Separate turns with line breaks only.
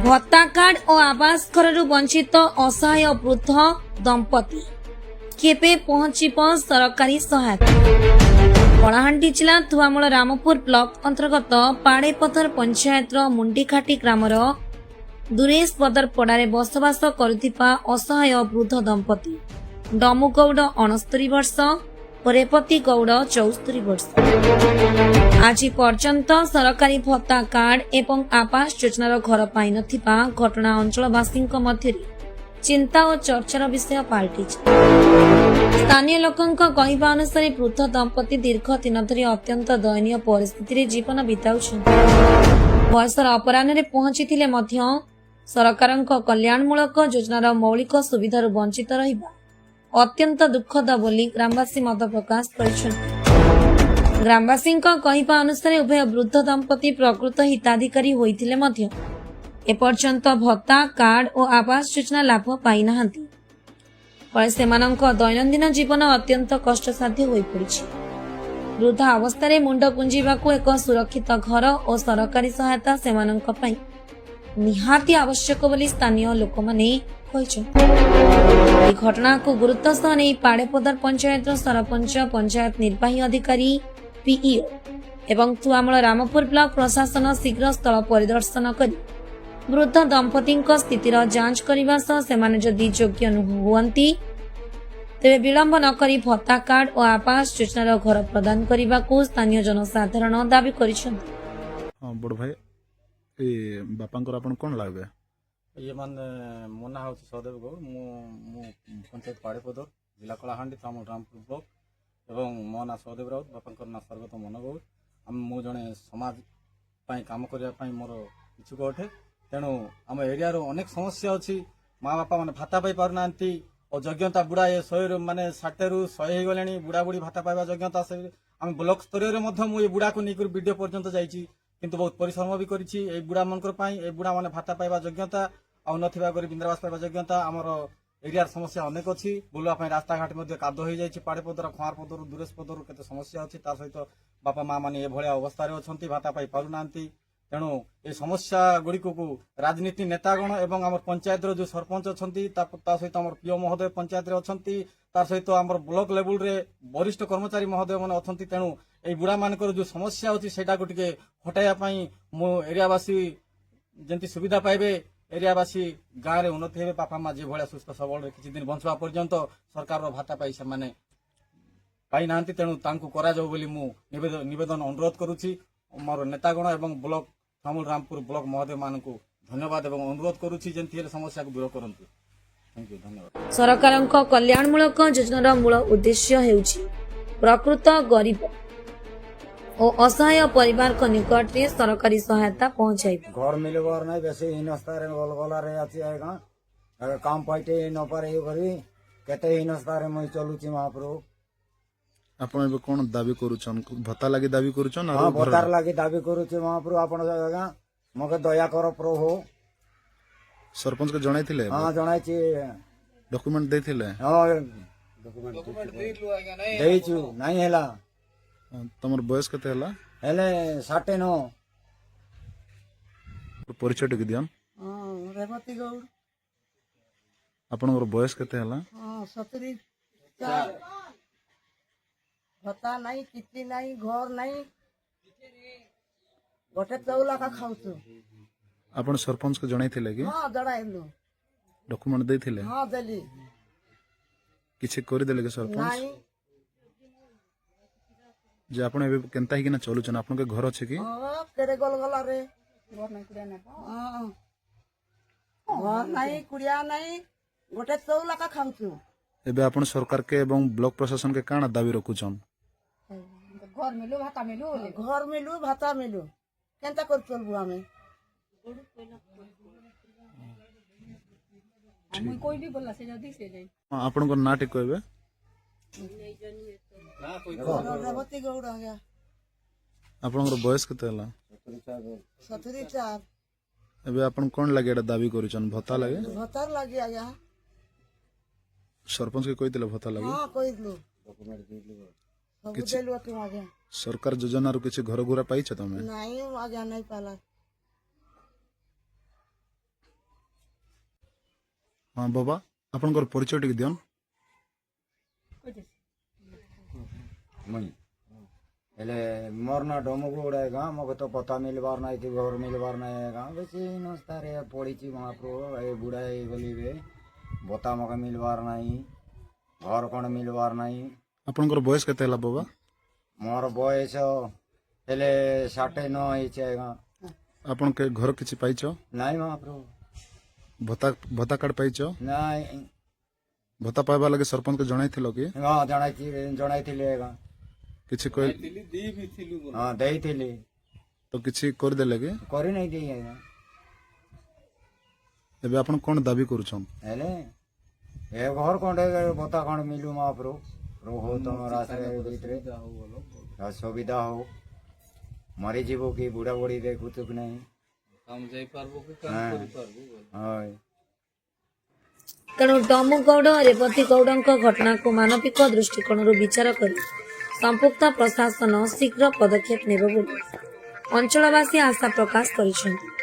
भत्ता कार्ड और आवास घर वंचित असहाय वृद्ध दंपति केबे पहुंचब सरकारी सहायता। कलाहांडी जिला धुआमूल रामपुर ब्लॉक अंतर्गत पाड़ेपथर पंचायत मुंडीघाटी ग्रामर दुरेश बदर पड़ारे बसवास करुथिबा असहाय वृद्ध दंपति डमु गौड़ 69 वर्ष और रेपति गौड़ 74 वर्ष आज पर्यंत सरकारी भत्ता कार्ड एवं आवास योजनार घर पाई नथिबा घटना अंचलवासी मध्य चिंता और चर्चार विषय पाल्टी। स्थानीय लोकों कहवा अनुसार वृद्ध दंपति दीर्घ दिन धरी अत्यंत दयनीय परिस्थिति जीवन बिताउछन्ति। बयसर अपराह्न पहुंची सरकार कल्याणमूलक योजनार मौलिक सुविधार वंचित रहिबा अत्यंत दुखद बोली ग्रामवासी मत प्रकाश करिसेंति। ग्रामवासी कहवा अनुसार उभय वृद्ध दंपति प्रकृत हिताधिकारी होइथिले मध्य एपर्यंत भत्ता कार्ड और आवास योजना लाभ पाई नाहांती। फळे सेमानंक दैनंदिन जीवन अत्यंत कष्टसाध्य होई पड़िछि। वृद्ध अवस्था मुंड गुंजिबाकू एक सुरक्षित घर और सरकारी सहायता सेमानंक पई निहाती आवश्यक बोली स्थानीय लोकमाने कहिछन्ति। घटना को गुरुत्व सह नहीं पाड़ेपदर पंचायत सरपंच पंचायत निर्वाही अधिकारी पीईओ एवं थुआमूल रामपुर ब्लॉक प्रशासन शीघ्र स्थल परिदर्शन करी वृद्ध दंपति स्थितिर जांच करने सह सेमाने जदि योग्य हुअन्ति तेबे विलंब न करी भत्ता कार्ड और आवास योजनार घर प्रदान करने को स्थानीय जनसाधारण दाबी करिसेंति।
हां बड़ भाई ए बापांकर आपन कोन लागबे
ये मान मो ना हूँ सहदेव गौड़ मु पंचायत पाड़ेपदर जिला कलाहांडी तमल रामपुर ब्लॉक एवं मो ना सहदेव राउत बापा ना स्वर्गत मन गौड़ मु जड़े समाज काम करने मोर इच्छुक अटे। तेणु आम एरिया अनेक समस्या अच्छी माँ बापा मैंने भाता पाई पार ना और योग्यता बुढ़ा ये 100 माने 60 रु 100 हो गले बुढ़ा बुढ़ी भाता पाइबा योग्यता से आम ब्लॉक स्तर में बुढ़ा को नहीं वीडियो पर्यंत जाइए किंतु बहुत परिश्रम भी करी बुढ़ा मन बुढ़ा मैंने भाता पाइबा योग्यता आउ नथिबा गरीब इंदिरावास पाइबा योग्यता आमर एरिया समस्या अनेक अच्छी बुलवाई रास्ता घाट कादो हो जाए पाड़ेपदर खुआरपदर दुरेश पदर केते समस्या अच्छी सहित बापा माँ मैंने ये अवस्था अच्छा भाता पाई पार ना। तेणु ये समस्या गुड़ी को राजनीति नेतागण एवं आम पंचायत जो सरपंच अच्छा सहित आम पीओ महोदय पंचायत अच्छा सहित आम ब्लॉक लेवल रे वरिष्ठ कर्मचारी महोदय मैंने अच्छा। तेणु ये बुढ़ा मान जो समस्या अच्छी से हटाई मो एरियावासी जमी सुविधा पाइबे एरियावासी गाँव में उन्नति हे बापा माँ जो सुस्थ सबल किसी दिन बंचवा पर्यंत सरकार भाता पाई से माने पाई ना। तेणु निवेदन अनुरोध करुच्ची मोर नेतागण एवं ब्लॉक तमल रामपुर ब्लॉक महोदय मान को धन्यवाद एवं अनुरोध करुच्ची जमी समस्या को दूर करंतु। थैंक यू धन्यवाद।
सरकार कल्याणमूलक योजनार मूल उद्देश्य हेउछि प्रकृत गरीब और असहाय परिवार को निकट में सरकारी सहायता पहुंचाई।
घर मिलबार नहीं बेसी हीनस्ता रे गलगला रे अछि आएगा काम पाइटे न पारे करी केते हीनस्ता रे मैं चलुची महाप्रभु।
आपण एबे कोन दाबी करूछन भत्ता लागि दाबी करूछन
हां भत्तार लागि दाबी करूची महाप्रभु आपण आगा मके दया कर प्रभु।
सरपंच के जणाइथिले
हां जणाइची
डॉक्यूमेंट देथिले
हां डॉक्यूमेंट देइछु नहीं हैला।
तमर बयस केते हला
हेले 69
परिचय टिक दियन।
हां रेवती गौड़
आपनकर बयस केते हला
हां 70 भत्ता नहीं कितनी नहीं घर नहीं गोटे चौला का खाऊछु।
आपण सरपंच के जणाइथिले कि
हां जणाइलु
डॉक्यूमेंट देथिले
हां देली
किछि करि देले के सरपंच
नहीं
जे आपण एबे केनता ही कि ना चलुछन आपण के घर अछि कि
हां केरे गलगला रे घर नहीं कुड़िया नहीं हां घर नहीं कुड़िया नहीं गोटे चौला का खाऊछु।
एबे आपण सरकार के एवं ब्लॉक प्रशासन के काना दाबी रखुछन
घर मिलू भाता मिलू केनता कर चलबू हमें हम कोई भी बोला से जल्दी से जाई।
आपण को नाटे कहबे
रेवती गौड़ आ गया।
आपण को बयस केते हला
74
एबे आपण कोन लागे एटा दाबी करूछन भत्ता लागे
भत्ता लागी आया
सरपंच के कहितले भत्ता लागे
हां कहितलु डॉक्यूमेंट देलु सब देलु तुम आ गया
सरकार योजना रो किछि घर गुरा पाइछ तमे
नहीं आ गया नहीं पाला
ହଁ ବାବା ଆପଣଙ୍କର ପରିଚୟ ଟିକେ ଦିଅନ୍।
ମୁଇଁ ହେଲେ ମୋର ନା ଡମକୁ ଗୁଡ଼ାଏ ଗାଁ ମୋତେ ତ ପତା ମିଲବାର ନାହିଁ କି ଘର ମିଲବାର ନାହିଁ ଗାଁ ବେଶୀ ନସ୍ତାରେ ପଡ଼ିଛି ମହାପ୍ରଭୁ ଏ ବୁଢ଼ା ହେଇଗଲିବେ ବତା ମକା ମିଲବାର ନାହିଁ ଘର କ'ଣ ମିଲବାର ନାହିଁ।
ଆପଣଙ୍କର ବୟସ କେତେ ହେଲା ବାବା?
ମୋର ବୟସ ହେଲେ 69 ହେଇଛି ଆଜ୍ଞା।
ଆପଣ ଘର କିଛି ପାଇଛ?
ନାଇଁ ମହାପ୍ରଭୁ
ଭତ୍ତା କାର୍ଡ ପାଇଛ?
ନାଇଁ।
ଭତ୍ତା ପାଇବା ଲାଗି ସରପଞ୍ଚକୁ ଜଣାଇଥିଲ କି?
ହଁ ଜଣାଇଥିଲି ଆଜ୍ଞା।
କିଛି
ହଁ ଦେଇଥିଲି
ତ କିଛି କରିଦେଲେ କି?
କରି ନାଇଁ ଦେଇ ଆଜ୍ଞା।
ଏବେ ଆପଣ କ'ଣ ଦାବି କରୁଛନ୍?
ହେଲେ ଏ ଘର ଖଣ୍ଡେ ବତା ଖଣ୍ଡେ ମିଲୁ ମହାପ୍ରଭୁ ପ୍ରଭୁ ହଉ ତମର ଆଶ୍ରୟ ଭିତରେ ସୁବିଧା ହଉ ମରିଯିବୁ କି ବୁଢ଼ା ବୁଢ଼ୀ ଦେଖୁଛୁ କି ନାହିଁ। ହଁ
ତେଣୁ ଡମୁ ଗୌଡ଼ ରେବତୀ ଗୌଡ଼ଙ୍କ ଘଟଣାକୁ ମାନବିକ ଦୃଷ୍ଟିକୋଣରୁ ବିଚାର କରି ସମ୍ପୃକ୍ତ ପ୍ରଶାସନ ଶୀଘ୍ର ପଦକ୍ଷେପ ନେବ ବୋଲି ଅଞ୍ଚଳବାସୀ ଆଶା ପ୍ରକାଶ କରିଛନ୍ତି।